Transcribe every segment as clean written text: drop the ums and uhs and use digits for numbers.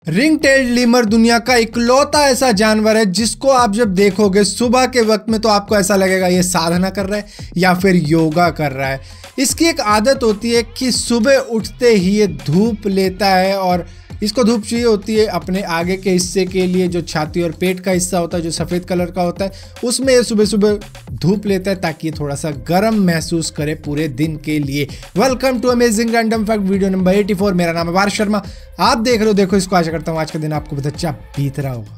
Ring tailed lemur दुनिया का इकलौता ऐसा जानवर है जिसको आप जब देखोगे सुबह के वक्त में तो आपको ऐसा लगेगा ये साधना कर रहा है या फिर योगा कर रहा है। इसकी एक आदत होती है कि सुबह उठते ही ये धूप लेता है और इसको धूप चाहिए होती है अपने आगे के हिस्से के लिए, जो छाती और पेट का हिस्सा होता है जो सफ़ेद कलर का होता है, उसमें ये सुबह सुबह धूप लेता है ताकि ये थोड़ा सा गर्म महसूस करे पूरे दिन के लिए। Welcome to amazing random fact video number 84। मेरा नाम है पार्थ शर्मा, आप देख रहे हो देखो इसको। आशा करता हूँ आज का दिन आपको बहुत अच्छा बीत रहा होगा।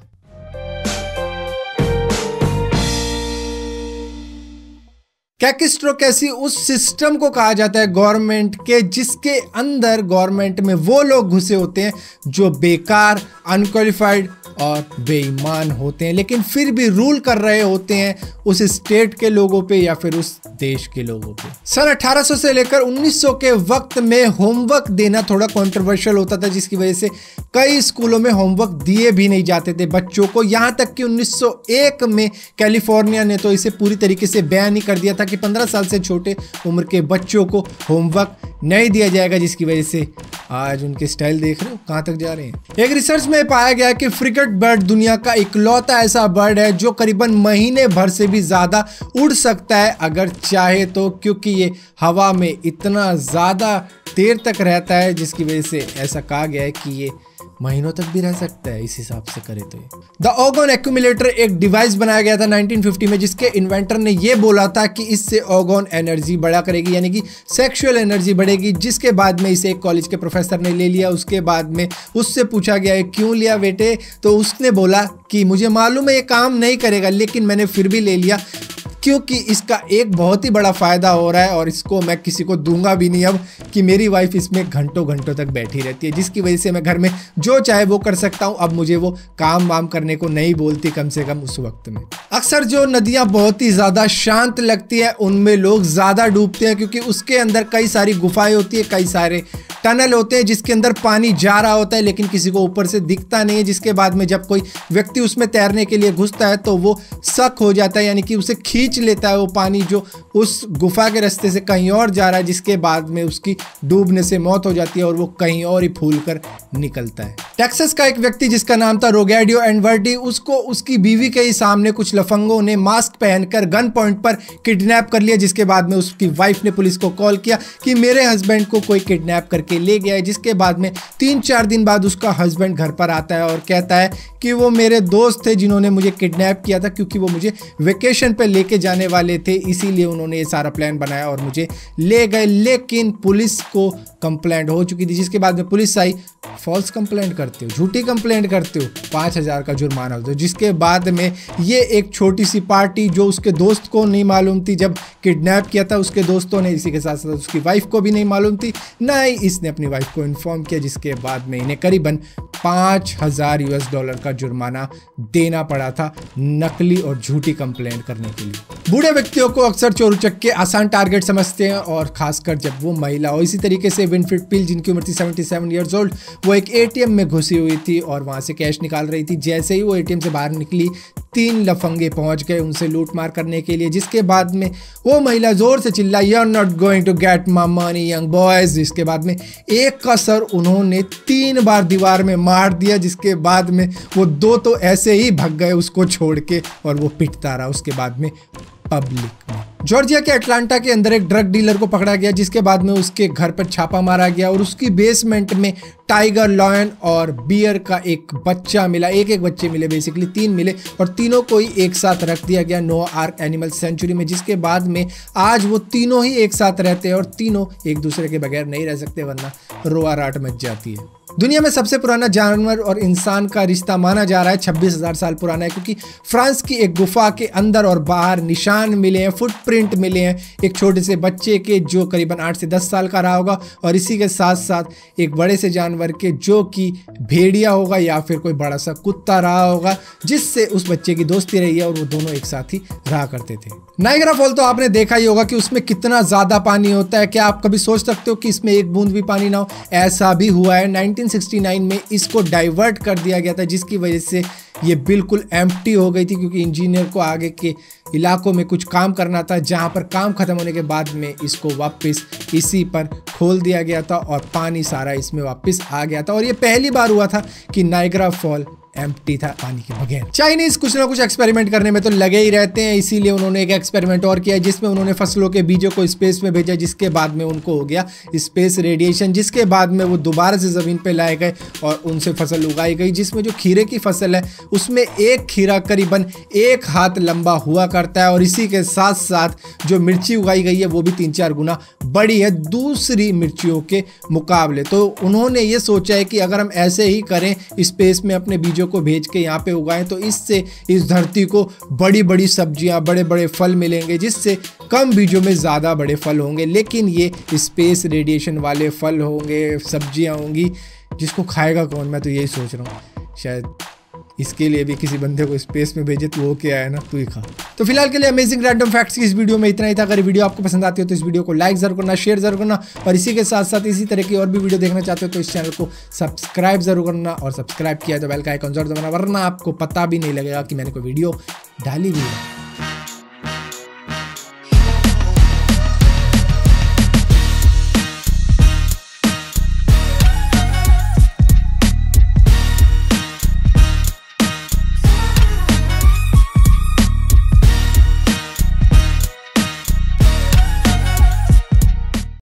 कैकिस्ट्रोकेसी उस सिस्टम को कहा जाता है गवर्नमेंट के जिसके अंदर गवर्नमेंट में वो लोग घुसे होते हैं जो बेकार, अनक्वालिफाइड और बेईमान होते हैं, लेकिन फिर भी रूल कर रहे होते हैं उस स्टेट के लोगों पे या फिर उस देश के लोगों पे। सन 1800 से लेकर 1900 के वक्त में होमवर्क देना थोड़ा कंट्रोवर्शियल होता था, जिसकी वजह से कई स्कूलों में होमवर्क दिए भी नहीं जाते थे बच्चों को। यहाँ तक कि 1901 में कैलिफोर्निया ने तो इसे पूरी तरीके से बैन ही कर दिया था कि 15 साल से छोटे उम्र के बच्चों को होमवर्क नहीं दिया जाएगा, जिसकी वजह से आज उनके स्टाइल देख रहे हो कहाँ तक जा रहे हैं। एक रिसर्च में पाया गया कि फ्रिगेट बर्ड दुनिया का इकलौता ऐसा बर्ड है जो करीबन महीने भर से भी ज़्यादा उड़ सकता है अगर चाहे तो, क्योंकि ये हवा में इतना ज़्यादा देर तक रहता है जिसकी वजह से ऐसा कहा गया है कि ये महीनों तक भी रह सकता है इस हिसाब से करे तो। द ओगोन एक्यूमुलेटर एक डिवाइस बनाया गया था 1950 में, जिसके इन्वेंटर ने ये बोला था कि इससे ओगोन एनर्जी बढ़ा करेगी, यानी कि सेक्सुअल एनर्जी बढ़ेगी। जिसके बाद में इसे एक कॉलेज के प्रोफेसर ने ले लिया। उसके बाद में उससे पूछा गया है क्यों लिया बेटे, तो उसने बोला कि मुझे मालूम है ये काम नहीं करेगा लेकिन मैंने फिर भी ले लिया क्योंकि इसका एक बहुत ही बड़ा फ़ायदा हो रहा है और इसको मैं किसी को दूंगा भी नहीं अब, कि मेरी वाइफ इसमें घंटों घंटों तक बैठी रहती है, जिसकी वजह से मैं घर में जो चाहे वो कर सकता हूँ। अब मुझे वो काम वाम करने को नहीं बोलती, कम से कम उस वक्त में। अक्सर जो नदियाँ बहुत ही ज़्यादा शांत लगती है उनमें लोग ज़्यादा डूबते हैं, क्योंकि उसके अंदर कई सारी गुफाएँ होती है, कई सारे टनल होते हैं जिसके अंदर पानी जा रहा होता है लेकिन किसी को ऊपर से दिखता नहीं है। जिसके बाद में जब कोई व्यक्ति उसमें तैरने के लिए घुसता है तो वो शक हो जाता है, यानी कि उसे खींच लेता है वो पानी जो उस गुफा के रास्ते से कहीं और जा रहा है, जिसके बाद में उसकी डूबने से मौत हो जाती है और वो कहीं और ही फूल कर निकलता है। टेक्सास का एक व्यक्ति जिसका नाम था रोगैडियो एनवर्डी, उसको उसकी बीवी के ही सामने कुछ लफंगों ने मास्क पहनकर गन पॉइंट पर किडनैप कर लिया। जिसके बाद में उसकी वाइफ ने पुलिस को कॉल किया कि मेरे हस्बैंड को कोई किडनैप करके ले गया है। जिसके बाद में 3-4 दिन बाद उसका हस्बैंड घर पर आता है और कहता है कि वो मेरे दोस्त थे जिन्होंने मुझे किडनैप किया था, क्योंकि वो मुझे वेकेशन पे लेके जाने वाले थे, इसीलिए उन्होंने ये सारा प्लान बनाया और मुझे ले गए। लेकिन पुलिस को कंप्लेंट हो चुकी थी। जिसके बाद में पुलिस आई, फॉल्स कंप्लेंट करते हो, झूठी कंप्लेंट करते हो, 5000 का जुर्माना होता है। जिसके बाद में ये एक छोटी सी पार्टी जो उसके दोस्त को नहीं मालूम थी जब किडनैप किया था, उसके दोस्तों ने, इसी के साथ साथ उसकी वाइफ को भी नहीं मालूम थी, ना ही इसने अपनी वाइफ को इन्फॉर्म किया। जिसके बाद में इन्हें करीबन $5000 का जुर्माना देना पड़ा था नकली और झूठी कंप्लेंट करने के लिए। बूढ़े व्यक्तियों को अक्सर चोर उचक्के आसान टारगेट समझते हैं और खासकर जब वो महिला हो। इसी तरीके से विनफ्रेड पील जिनकी उम्र थी 77 ईयर्स ओल्ड, वो एक एटीएम में घुसी हुई थी और वहां से कैश निकाल रही थी। जैसे ही वो एटीएम से बाहर निकली 3 लफंगे पहुंच गए उनसे लूटमार करने के लिए। जिसके बाद में वो महिला जोर से चिल्लाई, you are not going to get my money young boys. जिसके बाद में एक का सर उन्होंने 3 बार दीवार में मार दिया। जिसके बाद में वो 2 तो ऐसे ही भाग गए उसको छोड़ के और वो पिटता रहा उसके बाद में पब्लिक में। जॉर्जिया के अटलांटा के अंदर एक ड्रग डीलर को पकड़ा गया, जिसके बाद में उसके घर पर छापा मारा गया और उसकी बेसमेंट में टाइगर, लॉयन और बियर का एक बच्चा मिला। एक बच्चे मिले, बेसिकली 3 मिले और तीनों को ही एक साथ रख दिया गया नो आर्क एनिमल सेंचुरी में। जिसके बाद में आज वो तीनों ही एक साथ रहते हैं और तीनों एक दूसरे के बगैर नहीं रह सकते, वरना रोआराट मच जाती है। दुनिया में सबसे पुराना जानवर और इंसान का रिश्ता माना जा रहा है 26,000 साल पुराना है, क्योंकि फ्रांस की एक गुफा के अंदर और बाहर निशान मिले हैं, फुटप्रिंट मिले हैं एक छोटे से बच्चे के जो करीबन 8 से 10 साल का रहा होगा, और इसी के साथ साथ एक बड़े से जानवर के जो कि भेड़िया होगा या फिर कोई बड़ा सा कुत्ता रहा होगा, जिससे उस बच्चे की दोस्ती रही है और वो दोनों एक साथ ही रहा करते थे। नायग्रा फॉल तो आपने देखा ही होगा कि उसमें कितना ज़्यादा पानी होता है। क्या आप कभी सोच सकते हो कि इसमें एक बूंद भी पानी ना हो? ऐसा भी हुआ है। 1969 में इसको डाइवर्ट कर दिया गया था, जिसकी वजह से ये बिल्कुल एम्प्टी हो गई थी, क्योंकि इंजीनियर को आगे के इलाकों में कुछ काम करना था, जहाँ पर काम खत्म होने के बाद में इसको वापस इसी पर खोल दिया गया था और पानी सारा इसमें वापस आ गया था। और ये पहली बार हुआ था कि नायग्रा फॉल एम्प्टी था पानी के बगैर। चाइनीज कुछ ना कुछ एक्सपेरिमेंट करने में तो लगे ही रहते हैं, इसीलिए उन्होंने एक एक्सपेरिमेंट और किया जिसमें उन्होंने फसलों के बीजों को स्पेस में भेजा, जिसके बाद में उनको हो गया स्पेस रेडिएशन, जिसके बाद में वो दोबारा से ज़मीन पे लाए गए और उनसे फसल उगाई गई, जिसमें जो खीरे की फसल है उसमें एक खीरा करीबन 1 हाथ लंबा हुआ करता है, और इसी के साथ साथ जो मिर्ची उगाई गई है वो भी 3-4 गुना बड़ी है दूसरी मिर्चियों के मुकाबले। तो उन्होंने ये सोचा है कि अगर हम ऐसे ही करें, स्पेस में अपने बीजों को भेज के यहाँ पे उगाएं, तो इससे इस धरती को बड़ी बड़ी सब्जियां, बड़े बड़े फल मिलेंगे, जिससे कम बीजों में ज़्यादा बड़े फल होंगे। लेकिन ये स्पेस रेडिएशन वाले फल होंगे, सब्जियां होंगी, जिसको खाएगा कौन? मैं तो यही सोच रहा हूँ, शायद इसके लिए भी किसी बंदे को स्पेस में भेजे तो वो क्या है ना, तू ही खा। तो फिलहाल के लिए अमेजिंग रैंडम फैक्ट्स की इस वीडियो में इतना ही था। अगर वीडियो आपको पसंद आती हो तो इस वीडियो को लाइक जरूर करना, शेयर जरूर करना, और इसी के साथ साथ इसी तरह की और भी वीडियो देखना चाहते हो तो इस चैनल को सब्सक्राइब जरूर करना, और सब्सक्राइब किया तो बेल का आइकन जरूर दबाना, वरना आपको पता भी नहीं लगेगा कि मैंने कोई वीडियो डाली भी है।